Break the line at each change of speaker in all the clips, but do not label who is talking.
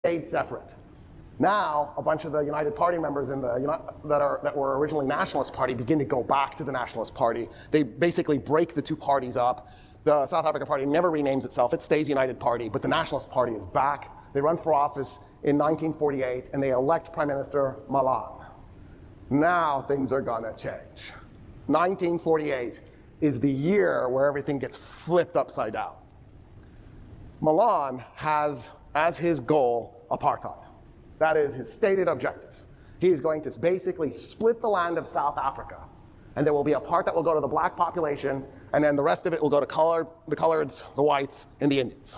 stayed separate. Now, a bunch of the United Party members that were originally Nationalist Party begin to go back to the Nationalist Party. They basically break the two parties up. The South African Party never renames itself. It stays United Party, but the Nationalist Party is back. They run for office in 1948, and they elect Prime Minister Malan. Now things are gonna change. 1948 is the year where everything gets flipped upside down. Malan has as his goal apartheid. That is his stated objective. He is going to basically split the land of South Africa, and there will be a part that will go to the black population, and then the rest of it will go to the coloreds, the whites, and the Indians.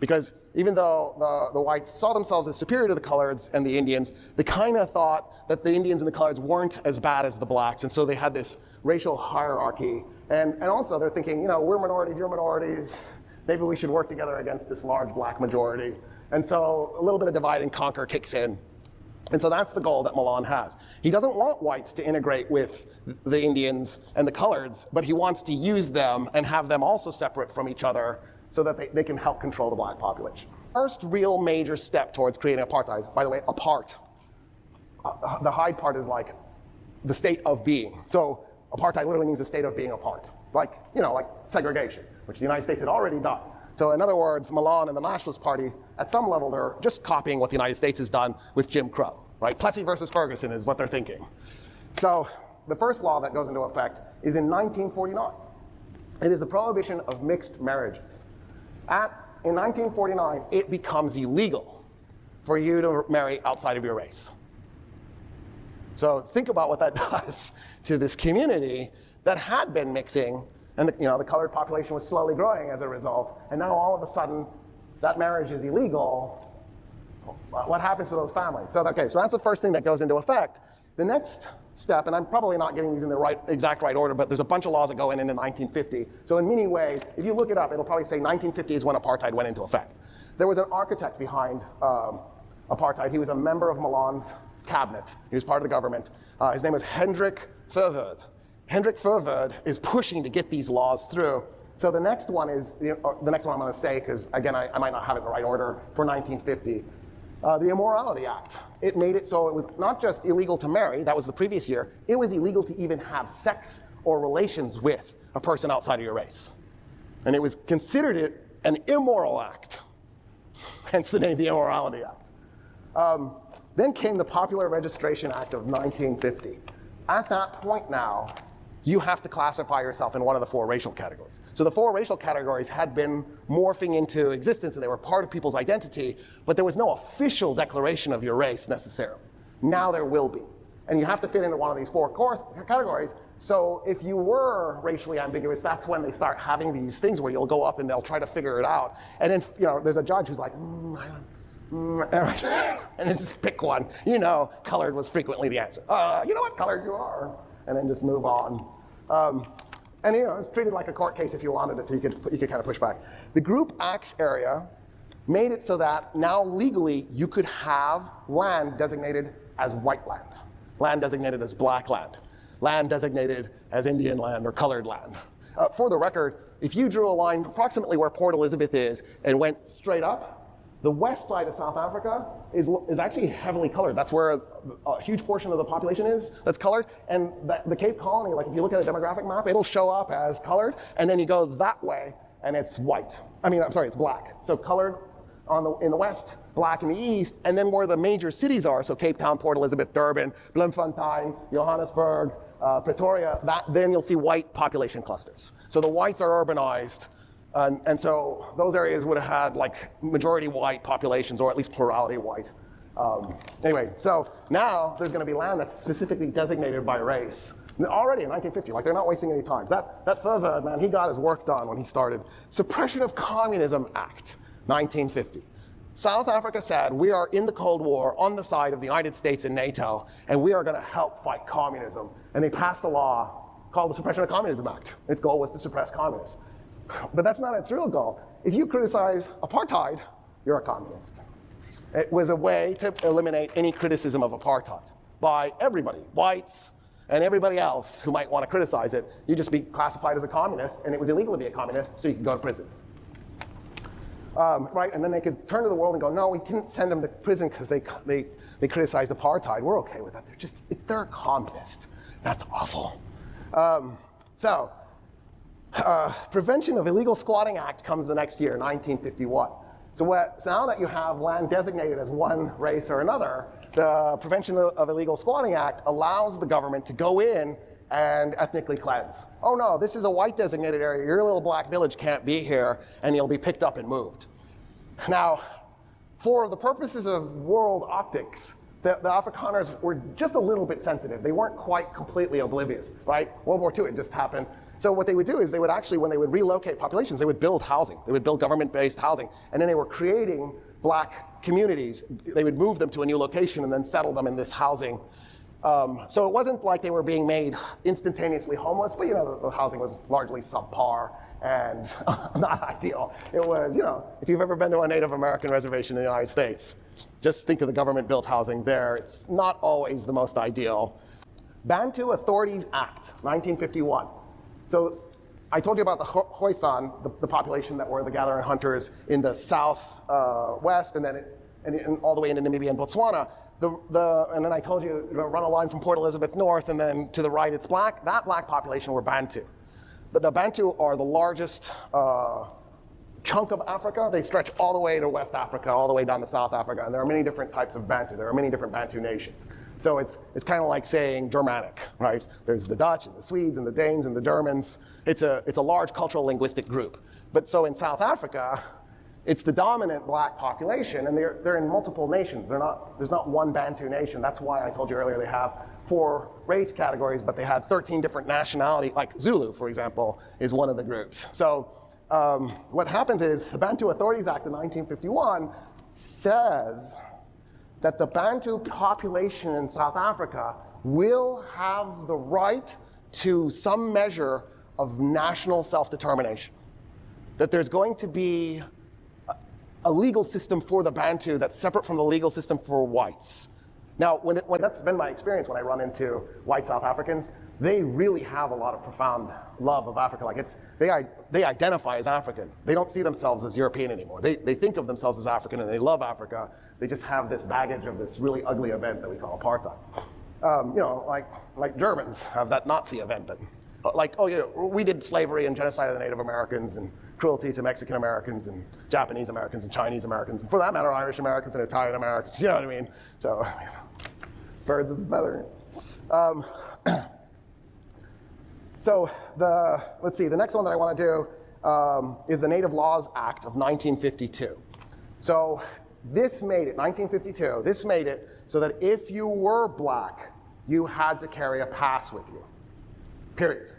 Because even though the whites saw themselves as superior to the coloreds and the Indians, they kind of thought that the Indians and the coloreds weren't as bad as the blacks, and so they had this racial hierarchy. And also they're thinking, we're minorities, you're minorities, maybe we should work together against this large black majority. And so a little bit of divide and conquer kicks in. And so that's the goal that Malan has. He doesn't want whites to integrate with the Indians and the coloreds, but he wants to use them and have them also separate from each other so that they can help control the black population. First real major step towards creating apartheid, by the way, apart. The hide part is like the state of being. So apartheid literally means the state of being apart. Like segregation, which the United States had already done. So in other words, Malan and the Nationalist Party, at some level, they're just copying what the United States has done with Jim Crow, right? Plessy versus Ferguson is what they're thinking. So the first law that goes into effect is in 1949. It is the prohibition of mixed marriages. In 1949, it becomes illegal for you to marry outside of your race. So think about what that does to this community that had been mixing, and the colored population was slowly growing as a result, and now all of a sudden that marriage is illegal. What happens to those families? So that's the first thing that goes into effect. The next step, and I'm probably not getting these in the exact right order, but there's a bunch of laws that go in 1950. So in many ways, if you look it up, it'll probably say 1950 is when apartheid went into effect. There was an architect behind apartheid. He was a member of Malan's cabinet. He was part of the government. His name was Hendrik Verwoerd. Hendrik Verwoerd is pushing to get these laws through. So the next one is, the next one I'm going to say, because again, I might not have it in the right order, for 1950. The Immorality Act. It made it so it was not just illegal to marry, that was the previous year, it was illegal to even have sex or relations with a person outside of your race. And it was considered an immoral act, hence the name, the Immorality Act. Then came the Popular Registration Act of 1950. At that point now, you have to classify yourself in one of the four racial categories. So the four racial categories had been morphing into existence, and they were part of people's identity, but there was no official declaration of your race necessarily. Now there will be. And you have to fit into one of these four categories. So if you were racially ambiguous, that's when they start having these things where you'll go up and they'll try to figure it out. And then there's a judge who's like, and then just pick one. Colored was frequently the answer. You know what colored you are? And then just move on. And it's treated like a court case if you wanted it to. You could kind of push back. The Group Acts area made it so that now legally you could have land designated as white land designated as black land designated as Indian land or colored land. For the record, if you drew a line approximately where Port Elizabeth is and went straight up, the west side of South Africa is actually heavily colored. That's where a huge portion of the population is that's colored. And the Cape Colony, like if you look at a demographic map, it'll show up as colored. And then you go that way and it's white. It's black. So colored in the west, black in the east, and then where the major cities are, so Cape Town, Port Elizabeth, Durban, Bloemfontein, Johannesburg, Pretoria, then you'll see white population clusters. So the whites are urbanized. And so those areas would have had like majority white populations, or at least plurality white. Anyway, so now there's going to be land that's specifically designated by race. Already in 1950, like they're not wasting any time. That Verwoerd, man, he got his work done when he started. Suppression of Communism Act, 1950. South Africa said, we are in the Cold War on the side of the United States and NATO, and we are going to help fight communism. And they passed a law called the Suppression of Communism Act. Its goal was to suppress communists. But that's not its real goal. If you criticize apartheid, you're a communist. It was a way to eliminate any criticism of apartheid by everybody, whites and everybody else who might want to criticize it. You just be classified as a communist, and it was illegal to be a communist, so you could go to prison. right? And then they could turn to the world and go, no, we didn't send them to prison because they criticized apartheid. We're okay with that. They're a communist. That's awful. Prevention of Illegal Squatting Act comes the next year, 1951. So now that you have land designated as one race or another, the Prevention of Illegal Squatting Act allows the government to go in and ethnically cleanse. Oh no, this is a white designated area. Your little black village can't be here, and you'll be picked up and moved. Now, for the purposes of world optics, the Afrikaners were just a little bit sensitive. They weren't quite completely oblivious, right? World War II had just happened. So what they would do is they would actually, when they would relocate populations, they would build housing. They would build government-based housing. And then they were creating black communities. They would move them to a new location and then settle them in this housing. So it wasn't like they were being made instantaneously homeless, but the housing was largely subpar and not ideal. It was, if you've ever been to a Native American reservation in the United States, just think of the government-built housing there. It's not always the most ideal. Bantu Authorities Act, 1951. So I told you about the Khoisan, the population that were the gathering hunters in the southwest, and then all the way into Namibia and Botswana. And then I told you, run a line from Port Elizabeth north, and then to the right it's black. That black population were Bantu. But the Bantu are the largest chunk of Africa. They stretch all the way to West Africa, all the way down to South Africa, and there are many different types of Bantu. There are many different Bantu nations. So it's kind of like saying Germanic, right? There's the Dutch and the Swedes and the Danes and the Germans. It's a large cultural linguistic group. But so in South Africa, it's the dominant black population, and they're in multiple nations. There's not one Bantu nation. That's why I told you earlier they have 4 race categories, but they had 13 different nationalities, like Zulu, for example, is one of the groups. So what happens is the Bantu Authorities Act of 1951 says that the Bantu population in South Africa will have the right to some measure of national self-determination. That there's going to be a legal system for the Bantu that's separate from the legal system for whites. Now, when that's been my experience when I run into white South Africans, they really have a lot of profound love of Africa. Like they identify as African. They don't see themselves as European anymore. They think of themselves as African, and they love Africa. They just have this baggage of this really ugly event that we call apartheid. Like Germans have that Nazi event that, like, oh yeah, we did slavery and genocide of the Native Americans and cruelty to Mexican Americans and Japanese Americans and Chinese Americans, and for that matter, Irish Americans and Italian Americans, you know what I mean? So, birds of a feather. Let's see, the next one that I want to do is the Native Laws Act of 1952. So this made it, 1952, this made it so that if you were black, you had to carry a pass with you, period.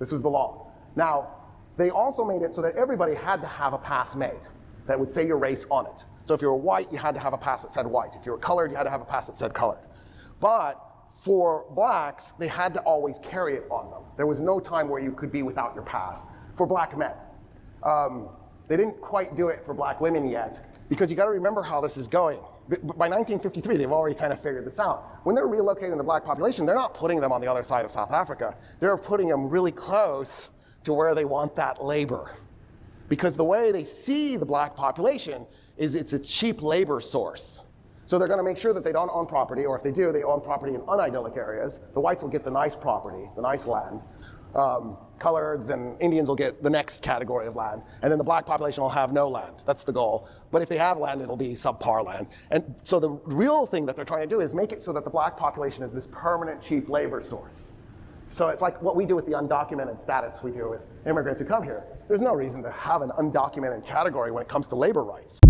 This was the law. Now, they also made it so that everybody had to have a pass made that would say your race on it. So if you were white, you had to have a pass that said white. If you were colored, you had to have a pass that said colored. But for blacks, they had to always carry it on them. There was no time where you could be without your pass. For black men. They didn't quite do it for black women yet, because you got to remember how this is going. By 1953, they've already kind of figured this out. When they're relocating the black population, they're not putting them on the other side of South Africa. They're putting them really close to where they want that labor. Because the way they see the black population is it's a cheap labor source. So they're going to make sure that they don't own property, or if they do, they own property in unidyllic areas. The whites will get the nice property, the nice land. Coloreds and Indians will get the next category of land, and then the black population will have no land. That's the goal. But if they have land, it'll be subpar land. And so the real thing that they're trying to do is make it so that the black population is this permanent cheap labor source. So it's like what we do with the undocumented status we do with immigrants who come here. There's no reason to have an undocumented category when it comes to labor rights.